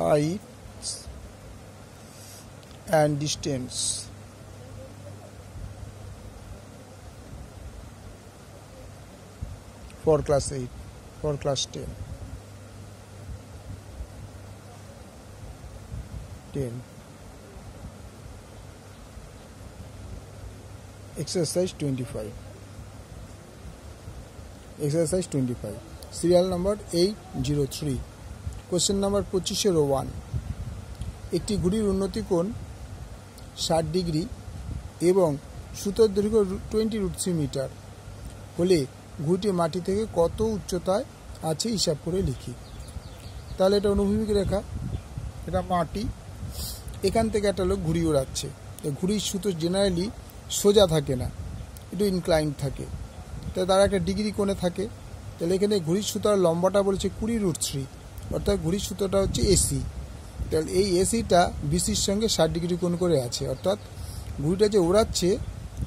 heights and distance. For class 8, for class 10. Exercise 25. Exercise 25. Serial number 803. Question number 25 একটি ঘড়ির উন্নতি কোণ 60 degree এবং সুতোর দৈর্ঘ্য 20√3 মিটার হলে ঘড়িটি মাটি থেকে কত উচ্চতায় আছে হিসাব করে লিখি। তাহলে এটা অনুভূমিক রেখা, এটা মাটি, এখান থেকে একটা লোক ঘুড়ি উড়াচ্ছে। ঘুড়ির সুতো জেনারেলি সোজা থাকে না, একটু ইনক্লাইন্ড থাকে, তাই তার একটা ডিগ্রি কোণে থাকে। তাহলে এখানে ঘুড়ির সুতোর লম্বাটা বলেছে 20√3, অর্থাৎ ঘুড়ির সুতোটা হচ্ছে এসি। তাহলে এই এসিটা বিসির সঙ্গে 60 ডিগ্রি কোণ করে আছে, অর্থাৎ ঘুড়িটা যে ওড়াচ্ছে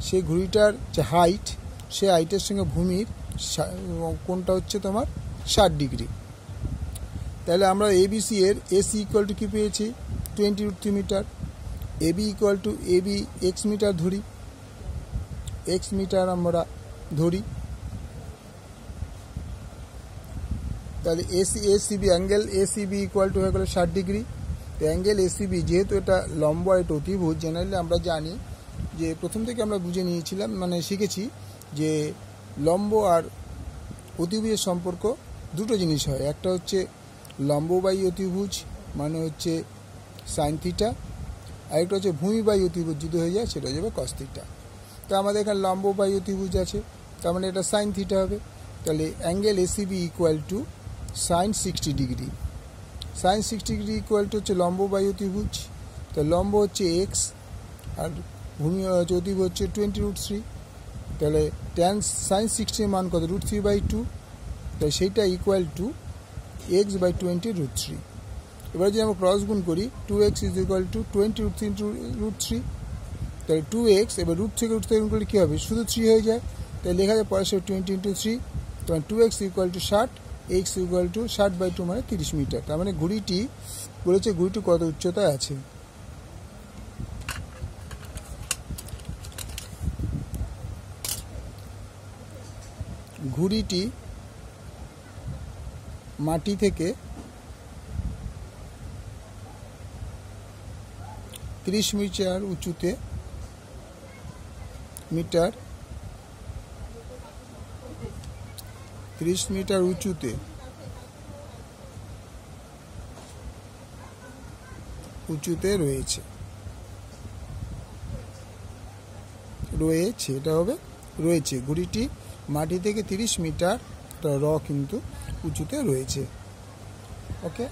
সেই ঘুড়িটার যে হাইট, সেই হাইটের সঙ্গে ভূমির কোণটা হচ্ছে তোমার 60 ডিগ্রি। তাহলে আমরা এবিসি এর এসি ইকুয়াল টু কী পেয়েছি 20√3 metre, AB equal to AB X metre ধরি, এক্স মিটার আমরা ধরি। তাহলে ACB angle ACB equal to হয়ে গেল 60 ডিগ্রি। তো অ্যাঙ্গেল এসিবি যেহেতু এটা লম্ব আর এটা অতিভুজ, জেনারেলি আমরা জানি যে প্রথম থেকে আমরা বুঝে নিয়েছিলাম, মানে শিখেছি যে লম্ব আর অতিভুজের সম্পর্ক দুটো জিনিস হয়। একটা হচ্ছে লম্ব বাই অতিভুজ, মানে হচ্ছে সাইন থিটা, আরেকটা হচ্ছে ভূমি বাই অতিভুজ যদি হয়ে যায় সেটা হয়ে যাবে কস থিটা। তো আমাদের এখানে লম্ব বাই অতিভুজ আছে, তার মানে এটা সাইন থিটা হবে। তাহলে angle ACB equal to sine 60 degree. Sine 60 degree equal to হচ্ছে লম্ব বাই অতিভুজ। তো লম্ব হচ্ছে এক্স আর ভূমি হচ্ছে অতিভুজ হচ্ছে 20√3। তাহলে ট্যান সাইন 60 মান কত √3/2, তাই সেইটা ইকুয়াল টু এক্স বাই 20√3। এবার যদি আমরা ক্রস গুণ করি 2x ইজ ইকুয়াল টু 20√3, তাহলে 2x, এবার √3 থেকে গুণ করলে কী হবে, শুধু 3 হয়ে যায়। তাই লেখা যায় পরে 20 × 3, তখন 2x equal to 60, x equal to 60/2 মানে 30 মিটার। তার মানে ঘড়িটি বলেছে ঘড়িটি কত উচ্চতায় আছে। ঘড়িটি মাটি থেকে 30 মিটার উঁচুতে উঁচুতে রয়েছে, এটা হবে রয়েছে। ঘড়িটি মাটি থেকে 30 মিটার র কিন্তু উঁচুতে রয়েছে। ওকে।